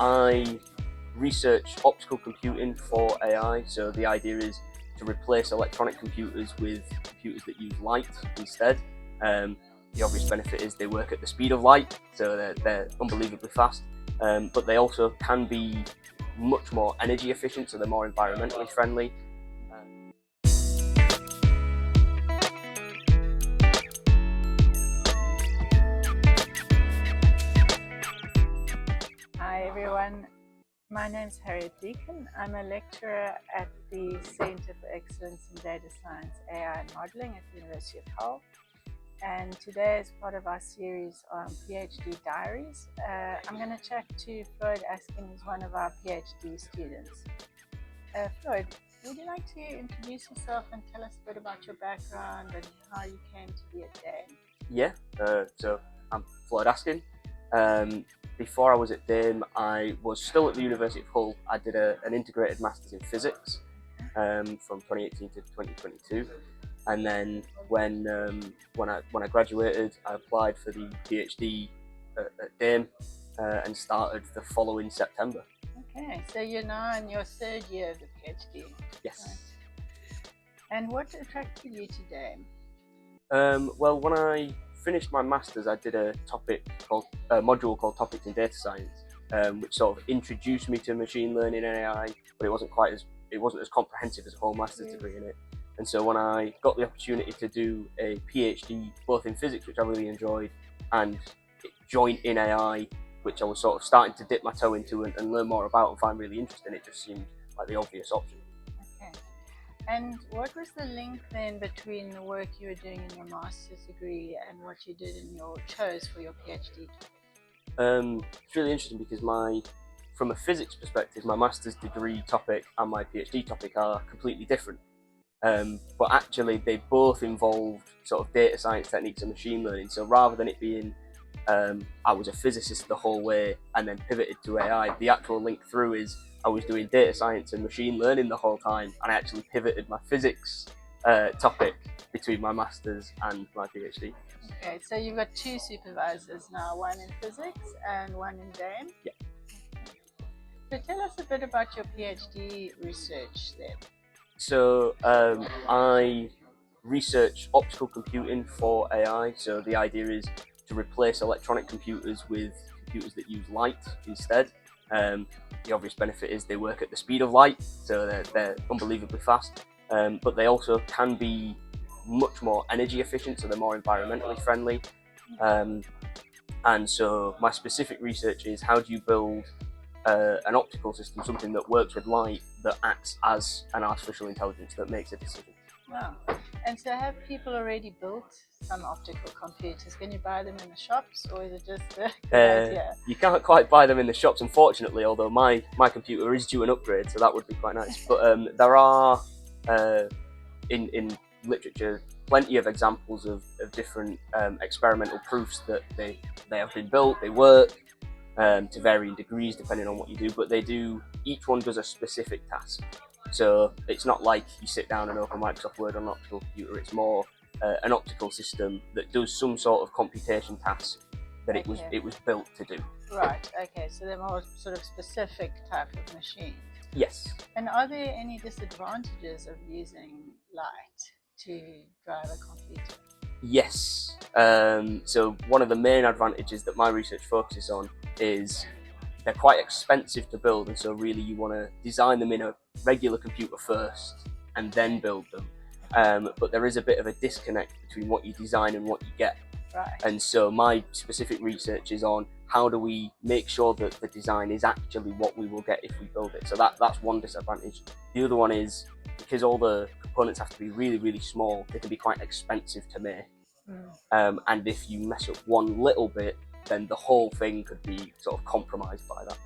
I research optical computing for AI. So the idea is to replace electronic computers with computers that use light instead. The obvious benefit is they work at the speed of light, so they're unbelievably fast, but they also can be much more energy efficient, so they're more environmentally friendly. Hi everyone, my name is Harriet. I'm a lecturer at the Center for Excellence in Data Science, AI and Modeling at the University of Hull. And today, as part of our series on PhD Diaries, I'm going to chat to Floyd Askin, who's one of our PhD students. Floyd, would you like to introduce yourself and tell us a bit about your background and how you came to be at DAIM? Yeah, so I'm Floyd Askin. Before I was at DAIM, I was still at the University of Hull. I did an integrated Masters in Physics from 2018 to 2022. And then when I graduated, I applied for the PhD at DAIM and started the following September. Okay, so you're now in your third year of the PhD. Yes. Right. And what attracted you to DAIM? Well, when I finished my Masters, I did a module called Topics in Data Science, which sort of introduced me to machine learning and AI, but it wasn't as comprehensive as a whole Masters degree in it. And so when I got the opportunity to do a PhD, both in physics, which I really enjoyed, and join in AI, which I was sort of starting to dip my toe into and learn more about and find really interesting, it just seemed like the obvious option. Okay. And what was the link then between the work you were doing in your master's degree and what you did in your chose for your PhD? It's really interesting because from a physics perspective, my master's degree topic and my PhD topic are completely different. But actually they both involved sort of data science techniques and machine learning. So rather than it being I was a physicist the whole way and then pivoted to AI, the actual link through is I was doing data science and machine learning the whole time, and I actually pivoted my physics topic between my master's and my PhD. Okay, so you've got two supervisors now, one in physics and one in DAIM? Yeah. So tell us a bit about your PhD research then. So I research optical computing for AI. So the idea is to replace electronic computers with computers that use light instead. The obvious benefit is they work at the speed of light, so they're unbelievably fast, but they also can be much more energy efficient, so they're more environmentally friendly. And so my specific research is how do you build an optical system, something that works with light, that acts as an artificial intelligence that makes a decision. Wow. And so have people already built some optical computers? Can you buy them in the shops, or is it just a good idea? You can't quite buy them in the shops, unfortunately, although my computer is due an upgrade, so that would be quite nice. But there are, in literature, plenty of examples of different experimental proofs that they have been built, they work, to varying degrees depending on what you do, but each one does a specific task. So it's not like you sit down and open Microsoft Word on an optical computer, it's more an optical system that does some sort of computation task that it was built to do. Right, okay, so they're more sort of specific type of machines. Yes. And are there any disadvantages of using light to drive a computer? Yes. So one of the main advantages that my research focuses on is they're quite expensive to build, and so really you want to design them in a regular computer first and then build them. But there is a bit of a disconnect between what you design and what you get. Right. And so my specific research is on how do we make sure that the design is actually what we will get if we build it. So that's one disadvantage. The other one is because all the components have to be really, really small, they can be quite expensive to make. And if you mess up one little bit, then the whole thing could be sort of compromised by that.